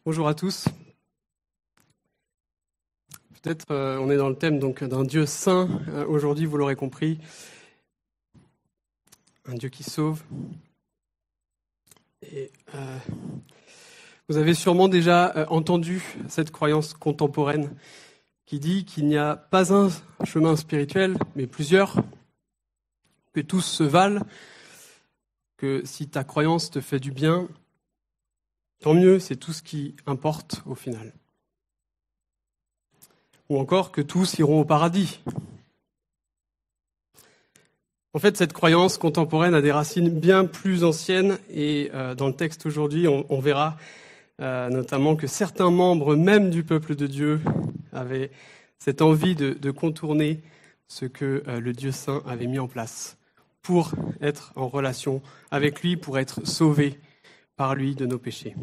Bonjour à tous. Peut-être on est dans le thème donc d'un Dieu saint. Aujourd'hui, vous l'aurez compris, un Dieu qui sauve. Et vous avez sûrement déjà entendu cette croyance contemporaine qui dit qu'il n'y a pas un chemin spirituel, mais plusieurs, que tous se valent, que si ta croyance te fait du bien, tant mieux, c'est tout ce qui importe au final. Ou encore que tous iront au paradis. En fait, cette croyance contemporaine a des racines bien plus anciennes et dans le texte aujourd'hui, on verra notamment que certains membres même du peuple de Dieu avaient cette envie de contourner ce que le Dieu saint avait mis en place pour être en relation avec lui, pour être sauvés par lui de nos péchés.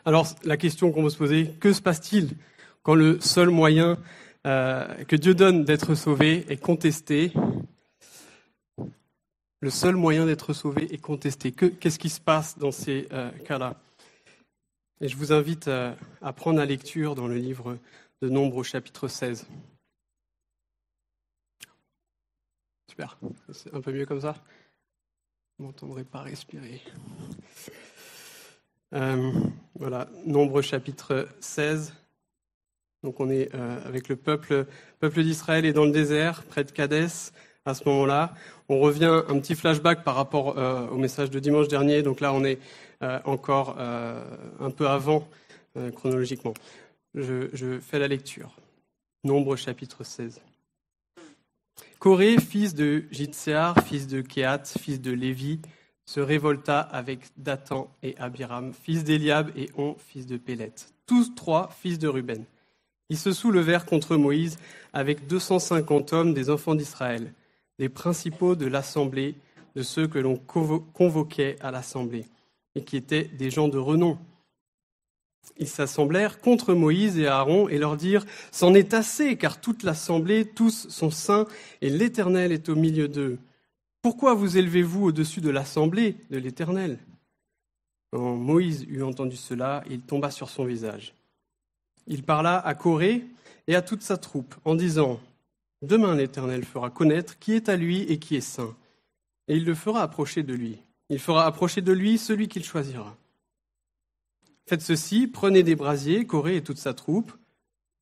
Alors, la question qu'on peut se poser, que se passe-t-il quand le seul moyen que Dieu donne d'être sauvé est contesté? Le seul moyen d'être sauvé est contesté. Qu'est-ce qui se passe dans ces cas-là? Et je vous invite à prendre la lecture dans le livre de Nombres au chapitre 16. Super, c'est un peu mieux comme ça. Vous m'entendrez pas respirer. Voilà, Nombres chapitre 16. Donc on est avec le peuple d'Israël est dans le désert, près de Kadès. À ce moment-là, on revient un petit flashback par rapport au message de dimanche dernier. Donc là, on est encore un peu avant chronologiquement. Je fais la lecture. Nombres chapitre 16. Coré, fils de Jitséar, fils de Kéhat, fils de Lévi, se révolta avec Dathan et Abiram, fils d'Éliab, et On, fils de Pélet, tous trois fils de Ruben. Ils se soulevèrent contre Moïse avec 250 hommes des enfants d'Israël, des principaux de l'assemblée, de ceux que l'on convoquait à l'assemblée, et qui étaient des gens de renom. Ils s'assemblèrent contre Moïse et Aaron et leur dirent « C'en est assez, car toute l'assemblée, tous sont saints, et l'Éternel est au milieu d'eux. Pourquoi vous élevez-vous au-dessus de l'assemblée de l'Éternel » Quand Moïse eut entendu cela, il tomba sur son visage. Il parla à Coré et à toute sa troupe en disant « Demain l'Éternel fera connaître qui est à lui et qui est saint, et il le fera approcher de lui. Il fera approcher de lui celui qu'il choisira. Faites ceci, prenez des brasiers, Coré et toute sa troupe.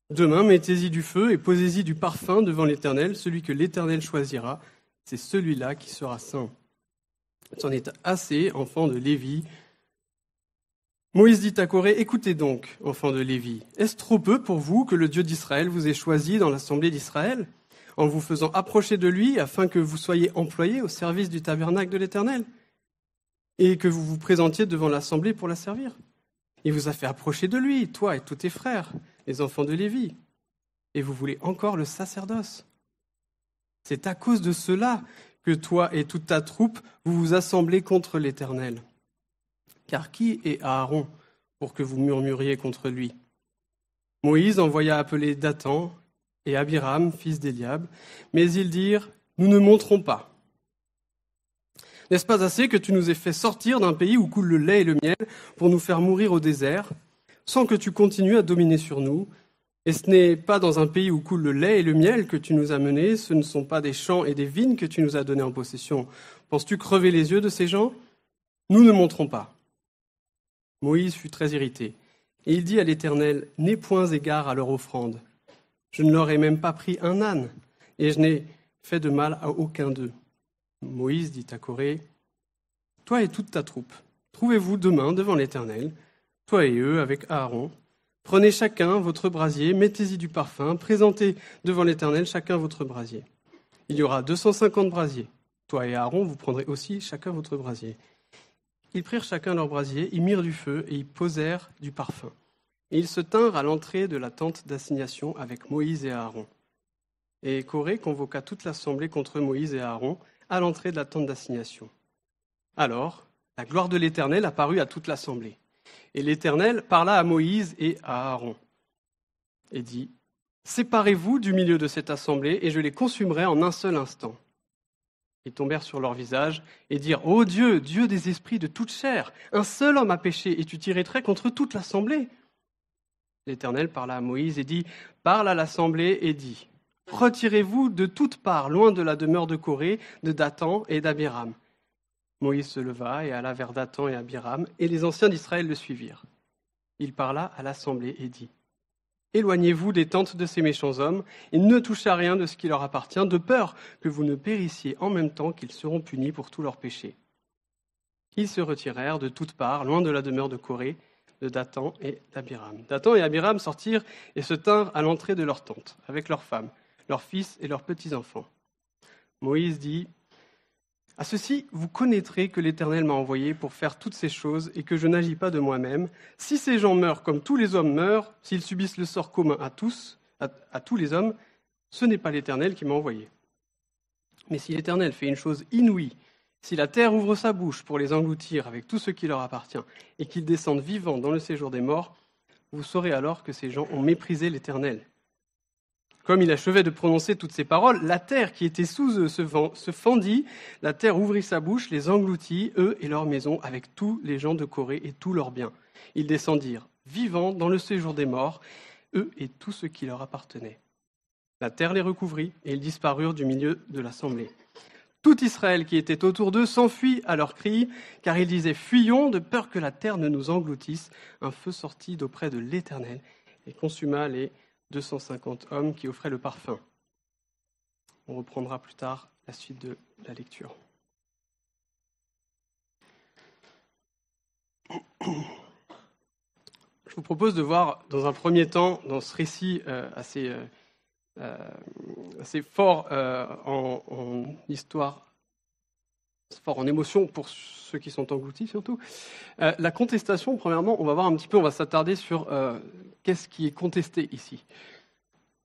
Demain, mettez-y du feu et posez-y du parfum devant l'Éternel. Celui que l'Éternel choisira, c'est celui-là qui sera saint. C'en est assez, enfants de Lévi. » Moïse dit à Coré, « Écoutez donc, enfants de Lévi, est-ce trop peu pour vous que le Dieu d'Israël vous ait choisi dans l'assemblée d'Israël, en vous faisant approcher de lui, afin que vous soyez employés au service du tabernacle de l'Éternel, et que vous vous présentiez devant l'assemblée pour la servir? Il vous a fait approcher de lui, toi et tous tes frères, les enfants de Lévi, et vous voulez encore le sacerdoce. C'est à cause de cela que toi et toute ta troupe, vous vous assemblez contre l'Éternel. Car qui est Aaron pour que vous murmuriez contre lui? » Moïse envoya appeler Dathan et Abiram, fils d'Éliab, mais ils dirent « Nous ne monterons pas. N'est-ce pas assez que tu nous aies fait sortir d'un pays où coule le lait et le miel pour nous faire mourir au désert, sans que tu continues à dominer sur nous? Et ce n'est pas dans un pays où coule le lait et le miel que tu nous as menés, ce ne sont pas des champs et des vignes que tu nous as donnés en possession. Penses-tu crever les yeux de ces gens? Nous ne monterons pas. » Moïse fut très irrité, et il dit à l'Éternel, « N'aie point égard à leur offrande. Je ne leur ai même pas pris un âne, et je n'ai fait de mal à aucun d'eux. » Moïse dit à Coré, « Toi et toute ta troupe, trouvez-vous demain devant l'Éternel, toi et eux avec Aaron. Prenez chacun votre brasier, mettez-y du parfum, présentez devant l'Éternel chacun votre brasier. Il y aura 250 brasiers. Toi et Aaron, vous prendrez aussi chacun votre brasier. » Ils prirent chacun leur brasier, ils mirent du feu et ils posèrent du parfum. Et ils se tinrent à l'entrée de la tente d'assignation avec Moïse et Aaron. Et Coré convoqua toute l'assemblée contre Moïse et Aaron à l'entrée de la tente d'assignation. Alors, la gloire de l'Éternel apparut à toute l'assemblée. Et l'Éternel parla à Moïse et à Aaron et dit, « Séparez-vous du milieu de cette assemblée et je les consumerai en un seul instant. » Ils tombèrent sur leur visage et dirent « Ô Dieu, Dieu des esprits de toute chair, un seul homme a péché et tu tirais trait contre toute l'assemblée. » L'Éternel parla à Moïse et dit « Parle à l'assemblée et dis « Retirez-vous de toutes parts, loin de la demeure de Corée, de Dathan et d'Abiram. » Moïse se leva et alla vers Dathan et Abiram, et les anciens d'Israël le suivirent. Il parla à l'assemblée et dit « Éloignez-vous des tentes de ces méchants hommes, et ne touchez à rien de ce qui leur appartient, de peur que vous ne périssiez en même temps qu'ils seront punis pour tous leurs péchés. » Ils se retirèrent de toutes parts, loin de la demeure de Corée, de Dathan et d'Abiram. Dathan et Abiram sortirent et se tinrent à l'entrée de leur tente, avec leurs femmes, leurs fils et leurs petits-enfants. Moïse dit « À ceci, vous connaîtrez que l'Éternel m'a envoyé pour faire toutes ces choses et que je n'agis pas de moi-même. Si ces gens meurent comme tous les hommes meurent, s'ils subissent le sort commun à tous les hommes, ce n'est pas l'Éternel qui m'a envoyé. Mais si l'Éternel fait une chose inouïe, si la terre ouvre sa bouche pour les engloutir avec tout ce qui leur appartient et qu'ils descendent vivants dans le séjour des morts, vous saurez alors que ces gens ont méprisé l'Éternel. » Comme il achevait de prononcer toutes ces paroles, la terre qui était sous eux se fendit, la terre ouvrit sa bouche, les engloutit, eux et leurs maisons, avec tous les gens de Corée et tous leurs biens. Ils descendirent, vivants, dans le séjour des morts, eux et tout ce qui leur appartenait. La terre les recouvrit, et ils disparurent du milieu de l'assemblée. Tout Israël qui était autour d'eux s'enfuit à leurs cris, car ils disaient « Fuyons, de peur que la terre ne nous engloutisse. » Un feu sortit d'auprès de l'Éternel et consuma les 250 hommes qui offraient le parfum. On reprendra plus tard la suite de la lecture. Je vous propose de voir dans un premier temps, dans ce récit assez fort en histoire, fort en émotion pour ceux qui sont engloutis surtout. La contestation, premièrement, on va s'attarder sur qu'est-ce qui est contesté ici.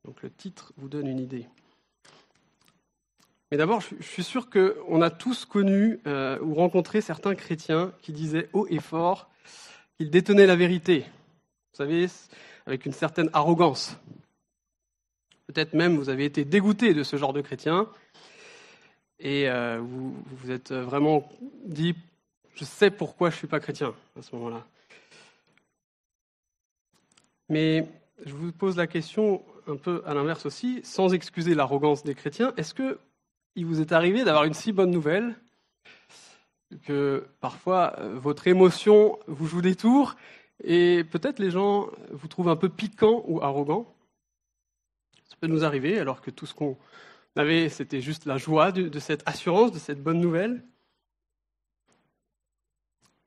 Donc le titre vous donne une idée. Mais d'abord, je suis sûr qu'on a tous connu ou rencontré certains chrétiens qui disaient haut et fort qu'ils détenaient la vérité. Vous savez, avec une certaine arrogance. Peut-être même vous avez été dégoûté de ce genre de chrétien et vous vous êtes vraiment dit « je sais pourquoi je ne suis pas chrétien » à ce moment-là. Mais je vous pose la question un peu à l'inverse aussi, sans excuser l'arrogance des chrétiens, est-ce qu'il vous est arrivé d'avoir une si bonne nouvelle que parfois votre émotion vous joue des tours et peut-être les gens vous trouvent un peu piquant ou arrogant? Ça peut nous arriver alors que tout ce qu'on avait, c'était juste la joie de cette assurance, de cette bonne nouvelle.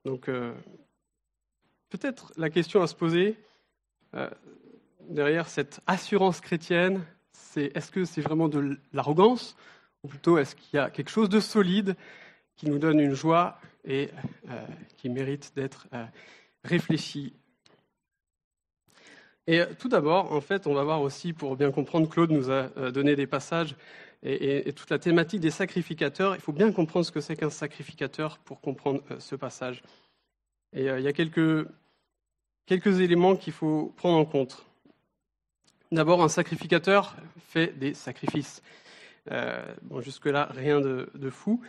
Donc peut-être la question à se poser derrière cette assurance chrétienne, c'est est-ce que c'est vraiment de l'arrogance ou plutôt est-ce qu'il y a quelque chose de solide qui nous donne une joie et qui mérite d'être réfléchi. Et tout d'abord, en fait, on va voir aussi, pour bien comprendre, Claude nous a donné des passages et toute la thématique des sacrificateurs. Il faut bien comprendre ce que c'est qu'un sacrificateur pour comprendre ce passage. Et il y a quelques éléments qu'il faut prendre en compte. D'abord, un sacrificateur fait des sacrifices. Jusque-là, rien de fou.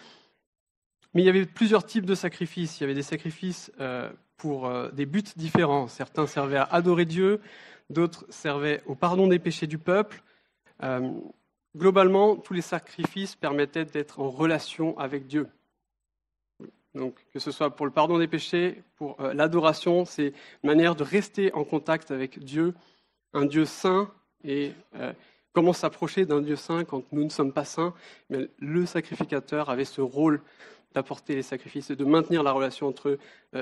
Mais il y avait plusieurs types de sacrifices. Il y avait des sacrifices pour des buts différents. Certains servaient à adorer Dieu, d'autres servaient au pardon des péchés du peuple. Globalement, tous les sacrifices permettaient d'être en relation avec Dieu. Donc, que ce soit pour le pardon des péchés, pour l'adoration, c'est une manière de rester en contact avec Dieu, un Dieu saint, et comment s'approcher d'un Dieu saint quand nous ne sommes pas saints. Mais le sacrificateur avait ce rôle d'apporter les sacrifices et de maintenir la relation entre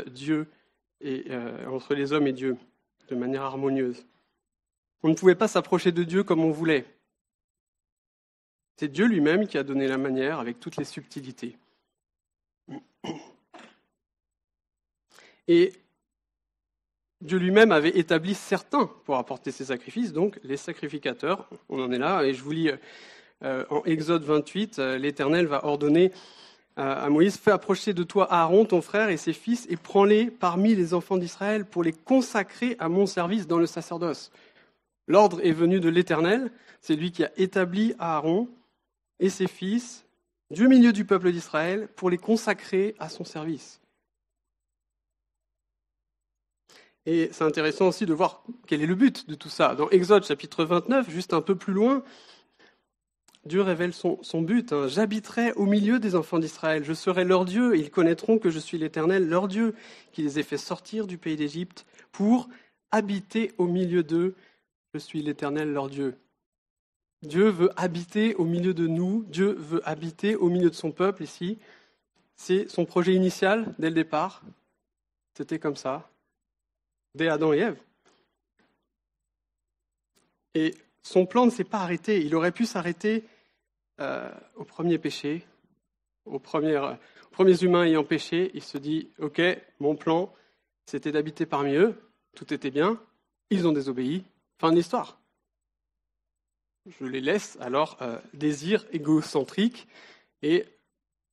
Dieu et entre les hommes et Dieu de manière harmonieuse. On ne pouvait pas s'approcher de Dieu comme on voulait. C'est Dieu lui-même qui a donné la manière avec toutes les subtilités. Et Dieu lui-même avait établi certains pour apporter ces sacrifices, donc les sacrificateurs. On en est là, et je vous lis en Exode 28, l'Éternel va ordonner à Moïse, fais approcher de toi Aaron, ton frère, et ses fils, et prends-les parmi les enfants d'Israël pour les consacrer à mon service dans le sacerdoce. L'ordre est venu de l'Éternel, c'est lui qui a établi Aaron et ses fils du milieu du peuple d'Israël pour les consacrer à son service. Et c'est intéressant aussi de voir quel est le but de tout ça. Dans Exode chapitre 29, juste un peu plus loin, Dieu révèle son but. J'habiterai au milieu des enfants d'Israël, je serai leur Dieu, et ils connaîtront que je suis l'Éternel, leur Dieu, qui les ai fait sortir du pays d'Égypte pour habiter au milieu d'eux. Je suis l'Éternel, leur Dieu. Dieu veut habiter au milieu de nous, Dieu veut habiter au milieu de son peuple ici. C'est son projet initial dès le départ. C'était comme ça, dès Adam et Ève. Et son plan ne s'est pas arrêté. Il aurait pu s'arrêter au premier péché, aux premiers humains ayant péché. Il se dit, ok, mon plan, c'était d'habiter parmi eux, tout était bien, ils ont désobéi, fin de l'histoire. Je les laisse alors désir égocentrique, et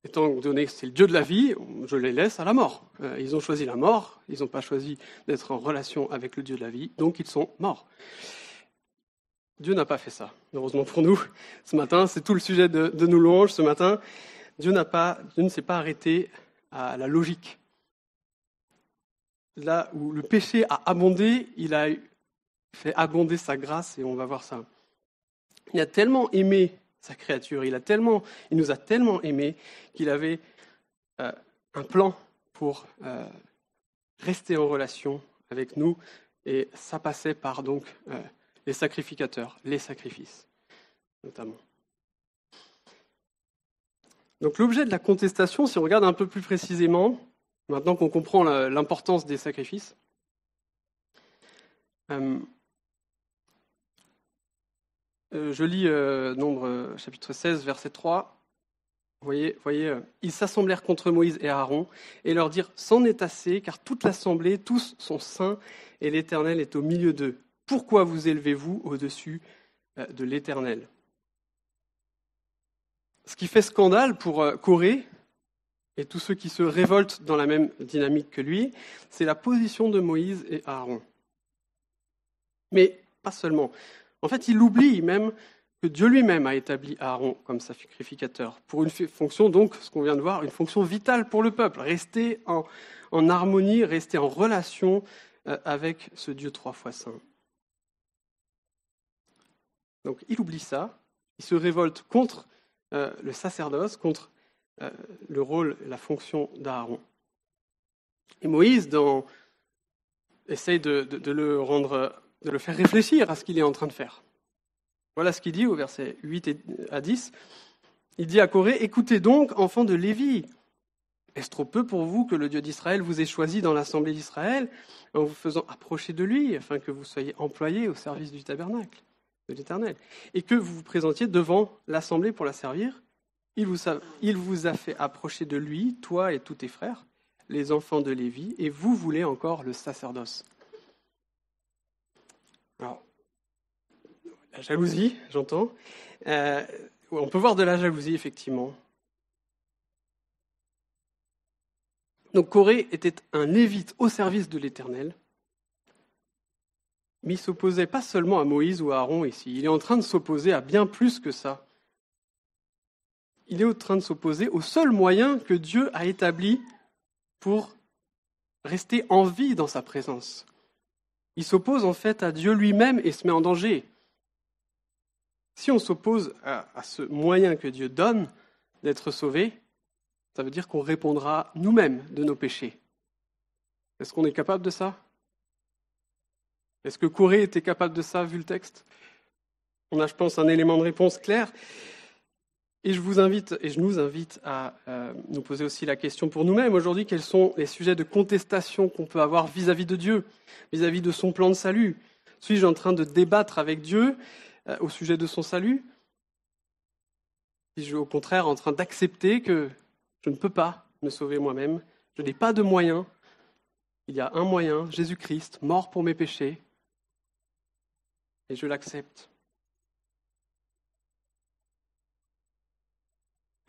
étant donné que c'est le Dieu de la vie, je les laisse à la mort. Ils ont choisi la mort, ils n'ont pas choisi d'être en relation avec le Dieu de la vie, donc ils sont morts. Dieu n'a pas fait ça, heureusement pour nous. Ce matin, c'est tout le sujet de nos louanges. Ce matin, Dieu ne s'est pas arrêté à la logique. Là où le péché a abondé, il a fait abonder sa grâce, et on va voir ça. Il a tellement aimé sa créature, il nous a tellement aimés qu'il avait un plan pour rester en relation avec nous, et ça passait par donc les sacrificateurs, les sacrifices notamment. Donc l'objet de la contestation, si on regarde un peu plus précisément, maintenant qu'on comprend l'importance des sacrifices, je lis Nombre chapitre 16, verset 3. Vous voyez, ils s'assemblèrent contre Moïse et Aaron et leur dirent « C'en est assez, car toute l'assemblée, tous sont saints, et l'Éternel est au milieu d'eux. Pourquoi vous élevez-vous au-dessus de l'Éternel » Ce qui fait scandale pour Corée et tous ceux qui se révoltent dans la même dynamique que lui, c'est la position de Moïse et Aaron. Mais pas seulement. En fait, il oublie même que Dieu lui-même a établi Aaron comme sacrificateur, pour une fonction, donc, ce qu'on vient de voir, une fonction vitale pour le peuple, rester en harmonie, rester en relation avec ce Dieu 3 fois saint. Donc il oublie ça, il se révolte contre le sacerdoce, contre le rôle, la fonction d'Aaron. Et Moïse essaye de le faire réfléchir à ce qu'il est en train de faire. Voilà ce qu'il dit au verset 8 à 10. Il dit à Corée, « Écoutez donc, enfants de Lévi, est-ce trop peu pour vous que le Dieu d'Israël vous ait choisi dans l'assemblée d'Israël en vous faisant approcher de lui, afin que vous soyez employés au service du tabernacle de l'Éternel, et que vous vous présentiez devant l'assemblée pour la servir? Il vous a fait approcher de lui, toi et tous tes frères, les enfants de Lévi, et vous voulez encore le sacerdoce. » Alors, la jalousie, j'entends. On peut voir de la jalousie, effectivement. Donc Corée était un lévite au service de l'Éternel, mais il ne s'opposait pas seulement à Moïse ou à Aaron ici. Il est en train de s'opposer à bien plus que ça. Il est en train de s'opposer au seul moyen que Dieu a établi pour rester en vie dans sa présence. Il s'oppose en fait à Dieu lui-même et se met en danger. Si on s'oppose à ce moyen que Dieu donne d'être sauvé, ça veut dire qu'on répondra nous-mêmes de nos péchés. Est-ce qu'on est capable de ça? Est-ce que Corée était capable de ça, vu le texte? On a, je pense, un élément de réponse clair. Et je nous invite à nous poser aussi la question pour nous-mêmes aujourd'hui, quels sont les sujets de contestation qu'on peut avoir vis-à-vis de Dieu, vis-à-vis de son plan de salut? Suis-je en train de débattre avec Dieu au sujet de son salut? Suis-je au contraire en train d'accepter que je ne peux pas me sauver moi-même, je n'ai pas de moyen? Il y a un moyen, Jésus-Christ, mort pour mes péchés, et je l'accepte.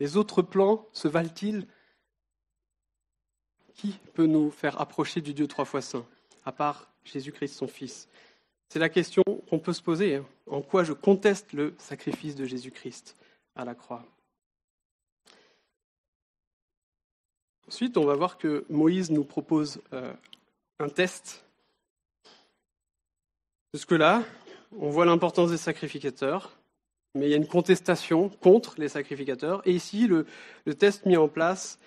Les autres plans se valent-ils? Qui peut nous faire approcher du Dieu 3 fois saint, à part Jésus-Christ, son Fils? C'est la question qu'on peut se poser. En quoi je conteste le sacrifice de Jésus-Christ à la croix? Ensuite, on va voir que Moïse nous propose un test. Jusque-là, on voit l'importance des sacrificateurs, mais il y a une contestation contre les sacrificateurs. Et ici, le test mis en place,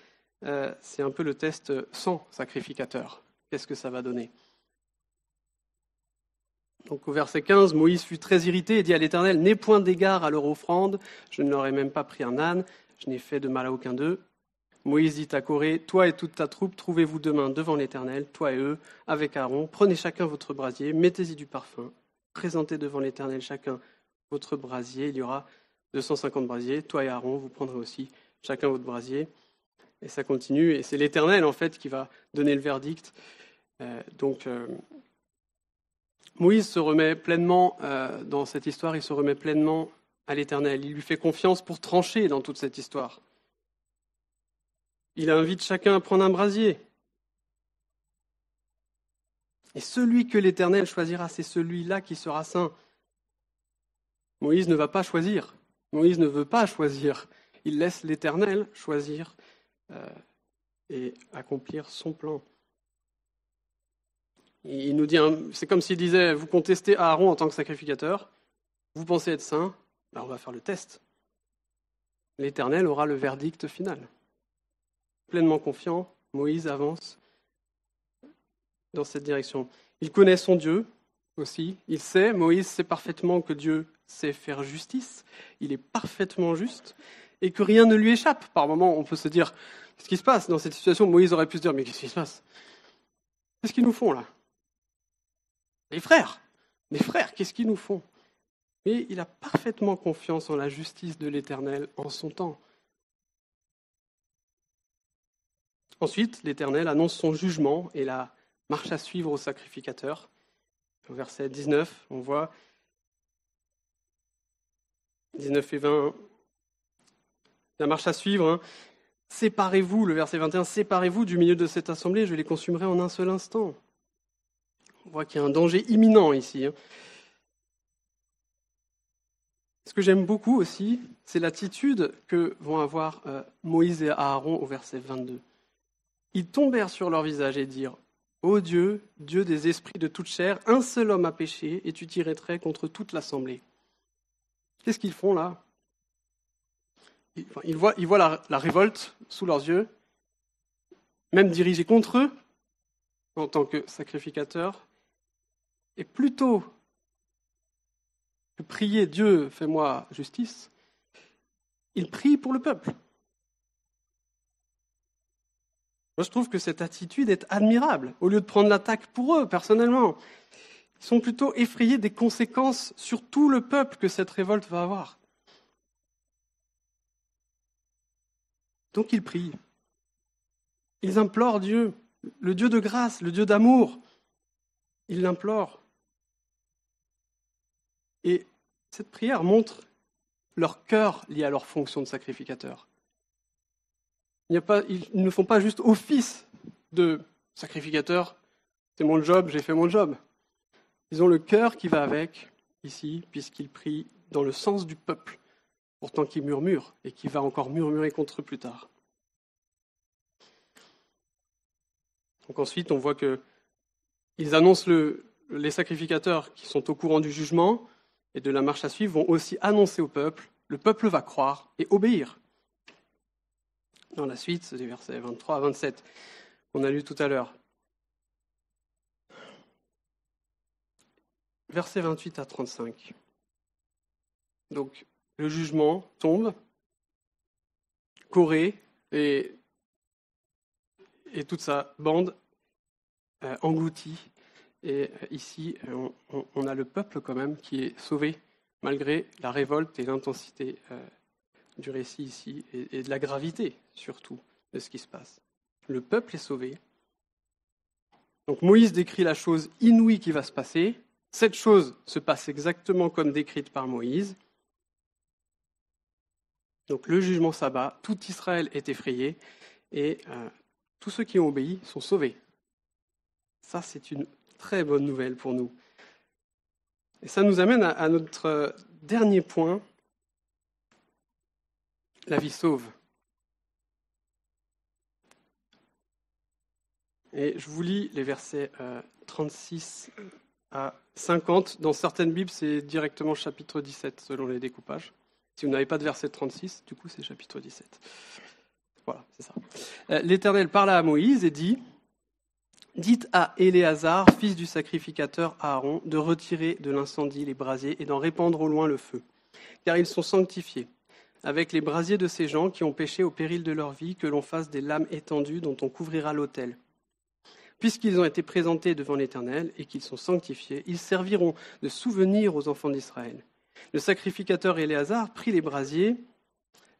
c'est un peu le test sans sacrificateur. Qu'est-ce que ça va donner ? Donc au verset 15, Moïse fut très irrité et dit à l'Éternel, « N'aie point d'égard à leur offrande, je ne leur ai même pas pris un âne, je n'ai fait de mal à aucun d'eux. » Moïse dit à Corée, « Toi et toute ta troupe, trouvez-vous demain devant l'Éternel, toi et eux, avec Aaron, prenez chacun votre brasier, mettez-y du parfum, présentez devant l'Éternel chacun votre brasier, il y aura 250 brasiers, toi et Aaron, vous prendrez aussi chacun votre brasier. » Et ça continue, et c'est l'Éternel en fait qui va donner le verdict. Moïse se remet pleinement, dans cette histoire, il se remet pleinement à l'Éternel. Il lui fait confiance pour trancher dans toute cette histoire. Il invite chacun à prendre un brasier. Et celui que l'Éternel choisira, c'est celui-là qui sera saint. Moïse ne va pas choisir. Moïse ne veut pas choisir. Il laisse l'Éternel choisir et accomplir son plan. Il nous dit, c'est comme s'il disait, vous contestez Aaron en tant que sacrificateur, vous pensez être saint, ben on va faire le test. L'Éternel aura le verdict final. Pleinement confiant, Moïse avance dans cette direction. Il connaît son Dieu aussi, Moïse sait parfaitement que Dieu sait faire justice, il est parfaitement juste, et que rien ne lui échappe. Par moments, on peut se dire, qu'est-ce qui se passe dans cette situation ? Moïse aurait pu se dire, mais qu'est-ce qui se passe ? Qu'est-ce qu'ils nous font là ? Les frères, qu'est-ce qu'ils nous font ? Mais il a parfaitement confiance en la justice de l'Éternel en son temps. Ensuite, l'Éternel annonce son jugement et la marche à suivre au sacrificateur. Au verset 19, on voit 19 et 20, la marche à suivre. Séparez-vous, le verset 21, séparez-vous du milieu de cette assemblée, je les consumerai en un seul instant. On voit qu'il y a un danger imminent ici. Ce que j'aime beaucoup aussi, c'est l'attitude que vont avoir Moïse et Aaron au verset 22. Ils tombèrent sur leur visage et dirent, « Ô Dieu, Dieu des esprits de toute chair, un seul homme a péché et tu tirerais trait contre toute l'assemblée. » Qu'est-ce qu'ils font là ? Ils voient la révolte sous leurs yeux, même dirigée contre eux en tant que sacrificateurs. Et plutôt que prier Dieu, fais-moi justice, ils prient pour le peuple. Moi, je trouve que cette attitude est admirable. Au lieu de prendre l'attaque pour eux, personnellement, ils sont plutôt effrayés des conséquences sur tout le peuple que cette révolte va avoir. Donc ils prient. Ils implorent Dieu, le Dieu de grâce, le Dieu d'amour. Ils l'implorent. Et cette prière montre leur cœur lié à leur fonction de sacrificateur. Ils ne font pas juste office de sacrificateur. C'est mon job, j'ai fait mon job. Ils ont le cœur qui va avec, ici, puisqu'ils prient dans le sens du peuple, pourtant qui murmure et qui va encore murmurer contre eux plus tard. Donc ensuite, on voit qu'ils annoncent les sacrificateurs qui sont au courant du jugement et de la marche à suivre vont aussi annoncer au peuple, le peuple va croire et obéir. Dans la suite, c'est les versets 23 à 27 qu'on a lu tout à l'heure. Versets 28 à 35. Donc, le jugement tombe, Corée et toute sa bande engloutie. Et ici, on a le peuple quand même qui est sauvé, malgré la révolte et l'intensité du récit ici, et de la gravité surtout de ce qui se passe. Le peuple est sauvé. Donc Moïse décrit la chose inouïe qui va se passer. Cette chose se passe exactement comme décrite par Moïse. Donc le jugement s'abat, tout Israël est effrayé, et tous ceux qui ont obéi sont sauvés. Ça, c'est une très bonne nouvelle pour nous. Et ça nous amène à notre dernier point, la vie sauve. Et je vous lis les versets 36 à 50. Dans certaines Bibles, c'est directement chapitre 17, selon les découpages. Si vous n'avez pas de verset 36, du coup, c'est chapitre 17. Voilà, c'est ça. L'Éternel parla à Moïse et dit « Dites à Éléazar, fils du sacrificateur Aaron, de retirer de l'incendie les brasiers et d'en répandre au loin le feu, car ils sont sanctifiés. Avec les brasiers de ces gens qui ont péché au péril de leur vie, que l'on fasse des lames étendues dont on couvrira l'autel. Puisqu'ils ont été présentés devant l'Éternel et qu'ils sont sanctifiés, ils serviront de souvenir aux enfants d'Israël. Le sacrificateur Éléazar prit les brasiers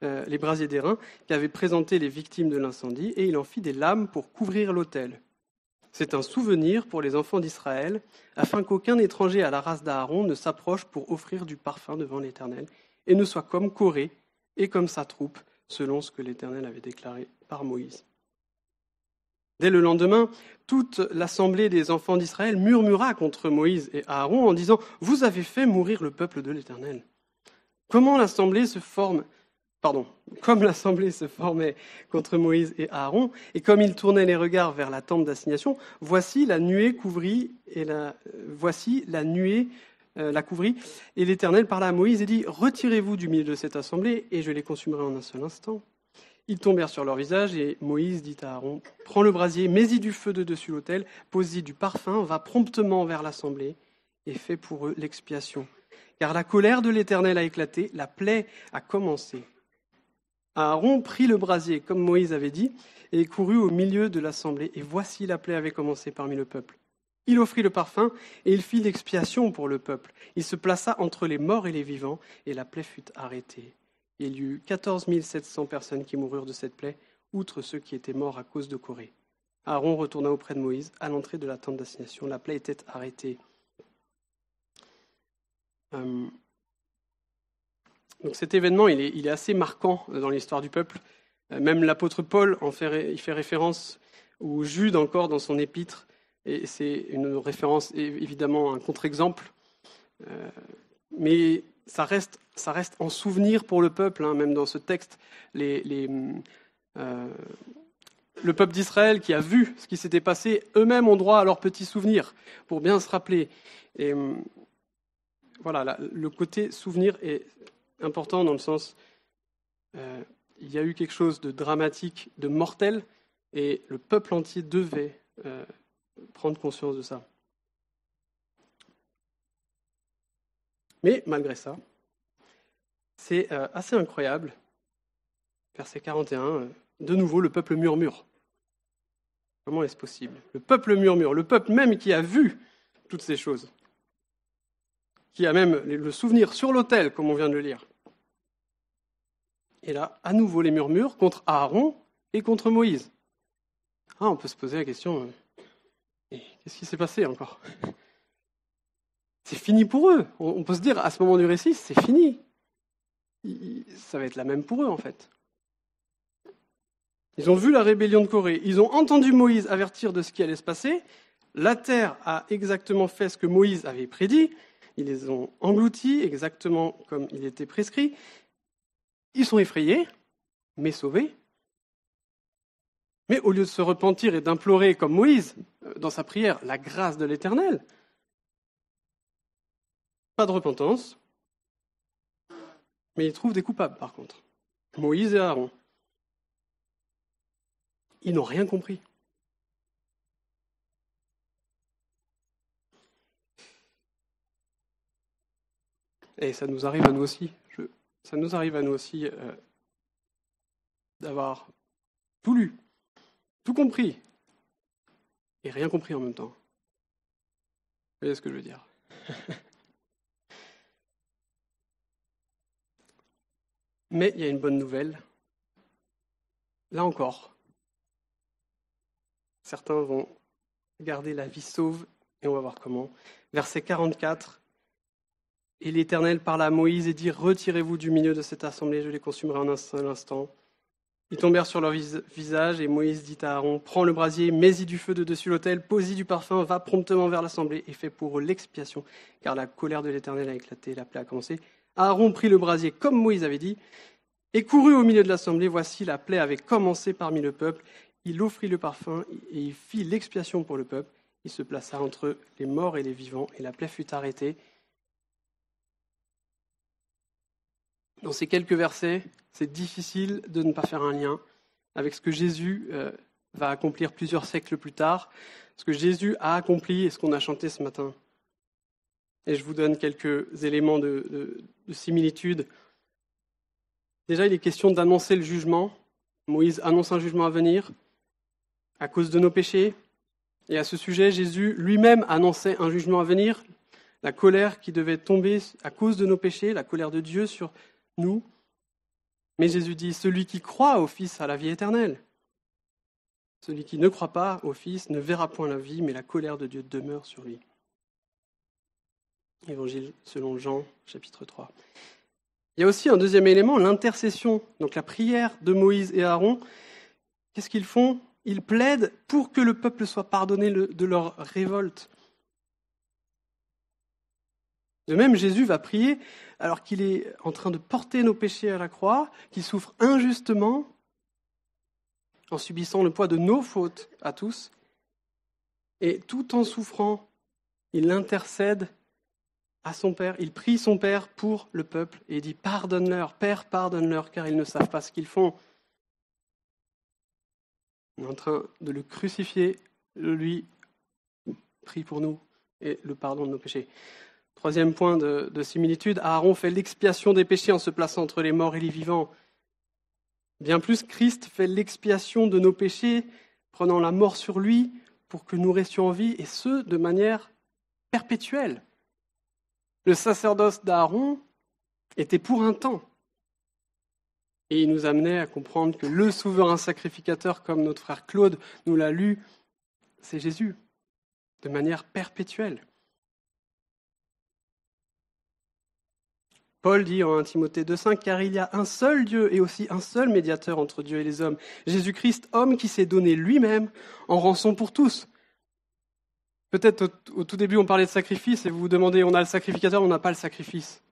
d'airain qu'avaient présentés les victimes de l'incendie, et il en fit des lames pour couvrir l'autel. C'est un souvenir pour les enfants d'Israël, afin qu'aucun étranger à la race d'Aaron ne s'approche pour offrir du parfum devant l'Éternel, et ne soit comme Corée et comme sa troupe, selon ce que l'Éternel avait déclaré par Moïse. Dès le lendemain, toute l'assemblée des enfants d'Israël murmura contre Moïse et Aaron en disant « Vous avez fait mourir le peuple de l'Éternel. » Comme l'assemblée se formait contre Moïse et Aaron, et comme ils tournaient les regards vers la tente d'assignation, voici la nuée la couvrit, et l'Éternel parla à Moïse et dit « Retirez-vous du milieu de cette assemblée, et je les consumerai en un seul instant. » Ils tombèrent sur leur visage, et Moïse dit à Aaron « Prends le brasier, mets-y du feu de dessus l'autel, pose-y du parfum, va promptement vers l'assemblée, et fais pour eux l'expiation. Car la colère de l'Éternel a éclaté, la plaie a commencé. » Aaron prit le brasier, comme Moïse avait dit, et courut au milieu de l'assemblée, et voici la plaie avait commencé parmi le peuple. Il offrit le parfum, et il fit l'expiation pour le peuple. Il se plaça entre les morts et les vivants, et la plaie fut arrêtée. Il y eut 14 700 personnes qui moururent de cette plaie, outre ceux qui étaient morts à cause de Corée. Aaron retourna auprès de Moïse, à l'entrée de la tente d'assignation. La plaie était arrêtée. Donc cet événement, il est assez marquant dans l'histoire du peuple. Même l'apôtre Paul il fait référence, ou Jude encore dans son épître, et c'est une référence, évidemment, un contre-exemple. Mais ça reste en souvenir pour le peuple, même dans ce texte. Le peuple d'Israël qui a vu ce qui s'était passé, eux-mêmes ont droit à leurs petits souvenirs, pour bien se rappeler. Et voilà, le côté souvenir est important dans le sens, il y a eu quelque chose de dramatique, de mortel, et le peuple entier devait prendre conscience de ça. Mais malgré ça, c'est assez incroyable. Verset 41, de nouveau, le peuple murmure. Comment est-ce possible ? Le peuple murmure, le peuple même qui a vu toutes ces choses, qui a même le souvenir sur l'autel, comme on vient de le lire. Et là, à nouveau, les murmures contre Aaron et contre Moïse. On peut se poser la question, qu'est-ce qui s'est passé encore ? C'est fini pour eux. On peut se dire, à ce moment du récit, c'est fini. Ça va être la même pour eux, en fait. Ils ont vu la rébellion de Corée. Ils ont entendu Moïse avertir de ce qui allait se passer. La terre a exactement fait ce que Moïse avait prédit. Ils les ont engloutis exactement comme il était prescrit. Ils sont effrayés, mais sauvés. Mais au lieu de se repentir et d'implorer, comme Moïse, dans sa prière, la grâce de l'Éternel, pas de repentance, mais ils trouvent des coupables, par contre. Moïse et Aaron. Ils n'ont rien compris. Et ça nous arrive à nous aussi. Ça nous arrive à nous aussi d'avoir tout lu, tout compris, et rien compris en même temps. Vous voyez ce que je veux dire ? Mais il y a une bonne nouvelle. Là encore, certains vont garder la vie sauve, et on va voir comment. Verset 44. Et l'Éternel parla à Moïse et dit « Retirez-vous du milieu de cette assemblée, je les consumerai en un seul instant. » Ils tombèrent sur leur visage, et Moïse dit à Aaron « Prends le brasier, mets-y du feu de dessus l'autel, pose-y du parfum, va promptement vers l'assemblée, et fais pour eux l'expiation, car la colère de l'Éternel a éclaté, la plaie a commencé. » Aaron prit le brasier, comme Moïse avait dit, et courut au milieu de l'assemblée. Voici, la plaie avait commencé parmi le peuple. il offrit le parfum et il fit l'expiation pour le peuple. Il se plaça entre les morts et les vivants, et la plaie fut arrêtée. Dans ces quelques versets, c'est difficile de ne pas faire un lien avec ce que Jésus va accomplir plusieurs siècles plus tard, ce que Jésus a accompli et ce qu'on a chanté ce matin. Et je vous donne quelques éléments de similitude. Déjà, il est question d'annoncer le jugement. Moïse annonce un jugement à venir à cause de nos péchés. Et à ce sujet, Jésus lui-même annonçait un jugement à venir, la colère qui devait tomber à cause de nos péchés, la colère de Dieu sur nous. Mais Jésus dit, celui qui croit au Fils a la vie éternelle. Celui qui ne croit pas au Fils ne verra point la vie, mais la colère de Dieu demeure sur lui. Évangile selon Jean, chapitre 3. Il y a aussi un deuxième élément, l'intercession, donc la prière de Moïse et Aaron. Qu'est-ce qu'ils font ? Ils plaident pour que le peuple soit pardonné de leur révolte. De même, Jésus va prier alors qu'il est en train de porter nos péchés à la croix, qu'il souffre injustement en subissant le poids de nos fautes à tous. Et tout en souffrant, il intercède à son Père, il prie son Père pour le peuple et il dit « Pardonne-leur, Père, pardonne-leur, car ils ne savent pas ce qu'ils font. » On est en train de le crucifier, lui prie pour nous et le pardon de nos péchés. Troisième point de similitude, Aaron fait l'expiation des péchés en se plaçant entre les morts et les vivants. Bien plus, Christ fait l'expiation de nos péchés, prenant la mort sur lui pour que nous restions en vie, et ce, de manière perpétuelle. Le sacerdoce d'Aaron était pour un temps. Et il nous amenait à comprendre que le souverain sacrificateur, comme notre frère Claude nous l'a lu, c'est Jésus, de manière perpétuelle. Paul dit en 1 Timothée 2,5 « Car il y a un seul Dieu et aussi un seul médiateur entre Dieu et les hommes, Jésus-Christ, homme qui s'est donné lui-même en rançon pour tous. » Peut-être au tout début on parlait de sacrifice et vous vous demandez, on a le sacrificateur, on n'a pas le sacrifice.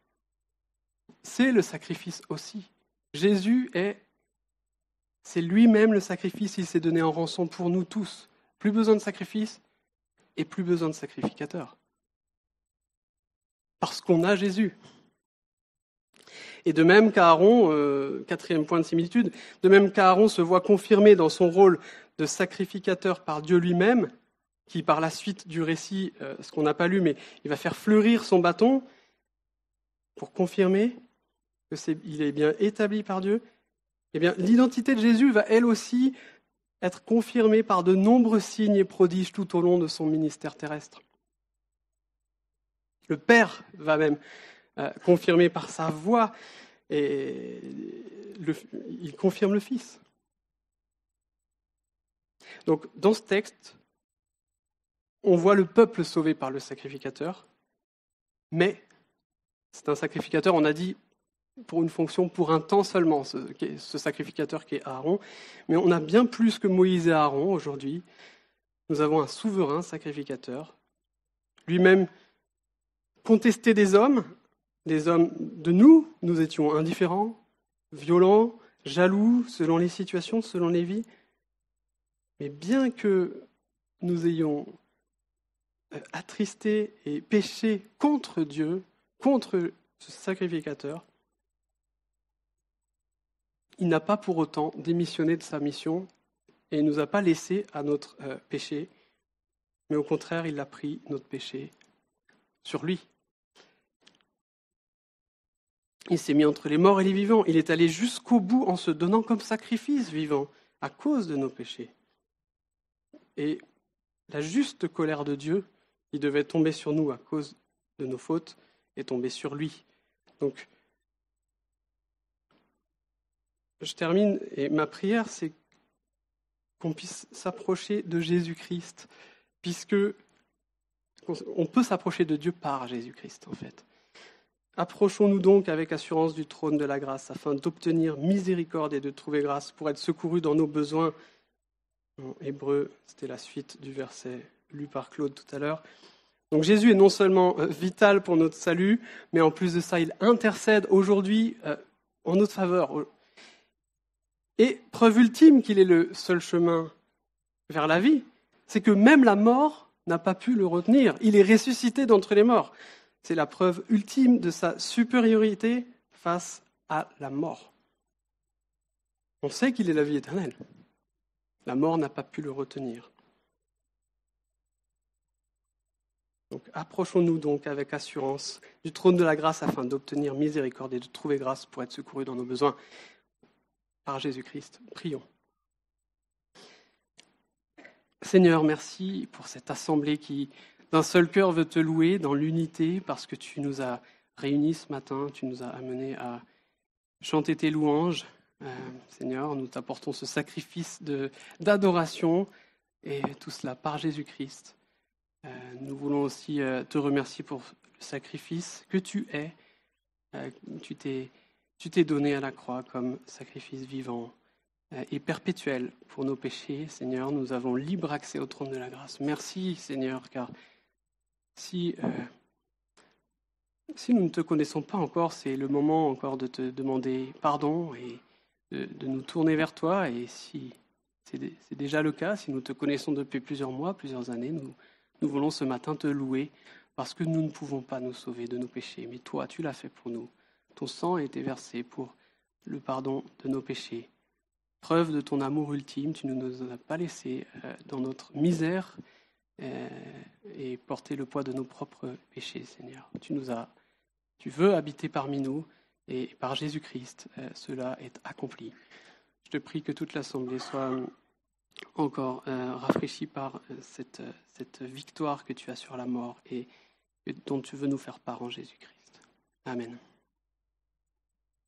C'est le sacrifice aussi. Jésus c'est lui-même le sacrifice, il s'est donné en rançon pour nous tous. Plus besoin de sacrifice et plus besoin de sacrificateur. Parce qu'on a Jésus. Et de même qu'Aaron, quatrième point de similitude, de même qu'Aaron se voit confirmé dans son rôle de sacrificateur par Dieu lui-même, qui par la suite du récit, ce qu'on n'a pas lu, mais il va faire fleurir son bâton pour confirmer qu'il est bien établi par Dieu, eh bien, l'identité de Jésus va elle aussi être confirmée par de nombreux signes et prodiges tout au long de son ministère terrestre. Le Père va même confirmer par sa voix et il confirme le Fils. Donc, dans ce texte, on voit le peuple sauvé par le sacrificateur, mais c'est un sacrificateur, on a dit, pour une fonction, pour un temps seulement, ce sacrificateur qui est Aaron. Mais on a bien plus que Moïse et Aaron aujourd'hui. Nous avons un souverain sacrificateur, lui-même contesté des hommes de nous étions indifférents, violents, jaloux, selon les situations, selon les vies. Mais bien que nous ayons attristé et péché contre Dieu, contre ce sacrificateur, il n'a pas pour autant démissionné de sa mission et il ne nous a pas laissés à notre péché, mais au contraire, il a pris notre péché sur lui. Il s'est mis entre les morts et les vivants. Il est allé jusqu'au bout en se donnant comme sacrifice vivant à cause de nos péchés. Et la juste colère de Dieu, qui devait tomber sur nous à cause de nos fautes, est tombée sur lui. Donc, je termine, et ma prière, c'est qu'on puisse s'approcher de Jésus-Christ, puisque on peut s'approcher de Dieu par Jésus-Christ, en fait. Approchons-nous donc avec assurance du trône de la grâce, afin d'obtenir miséricorde et de trouver grâce pour être secourus dans nos besoins. En hébreu, c'était la suite du verset lu par Claude tout à l'heure. Donc Jésus est non seulement vital pour notre salut, mais en plus de ça, il intercède aujourd'hui en notre faveur. Et preuve ultime qu'il est le seul chemin vers la vie, c'est que même la mort n'a pas pu le retenir. Il est ressuscité d'entre les morts. C'est la preuve ultime de sa supériorité face à la mort. On sait qu'il est la vie éternelle. La mort n'a pas pu le retenir. Donc, approchons-nous donc avec assurance du trône de la grâce afin d'obtenir miséricorde et de trouver grâce pour être secourus dans nos besoins par Jésus-Christ. Prions. Seigneur, merci pour cette assemblée qui, d'un seul cœur, veut te louer dans l'unité parce que tu nous as réunis ce matin, tu nous as amenés à chanter tes louanges. Seigneur, nous t'apportons ce sacrifice d'adoration et tout cela par Jésus-Christ. Nous voulons aussi te remercier pour le sacrifice que tu es. Tu t'es donné à la croix comme sacrifice vivant et perpétuel pour nos péchés. Seigneur, nous avons libre accès au trône de la grâce. Merci, Seigneur, car si nous ne te connaissons pas encore, c'est le moment encore de te demander pardon et de nous tourner vers toi. Et si c'est déjà le cas, si nous te connaissons depuis plusieurs mois, plusieurs années, nous voulons ce matin te louer parce que nous ne pouvons pas nous sauver de nos péchés. Mais toi, tu l'as fait pour nous. Ton sang a été versé pour le pardon de nos péchés. Preuve de ton amour ultime, tu ne nous as pas laissés dans notre misère et porter le poids de nos propres péchés, Seigneur. Tu veux habiter parmi nous et par Jésus-Christ, cela est accompli. Je te prie que toute l'Assemblée soit encore rafraîchie par cette victoire que tu as sur la mort et dont tu veux nous faire part en Jésus-Christ. Amen.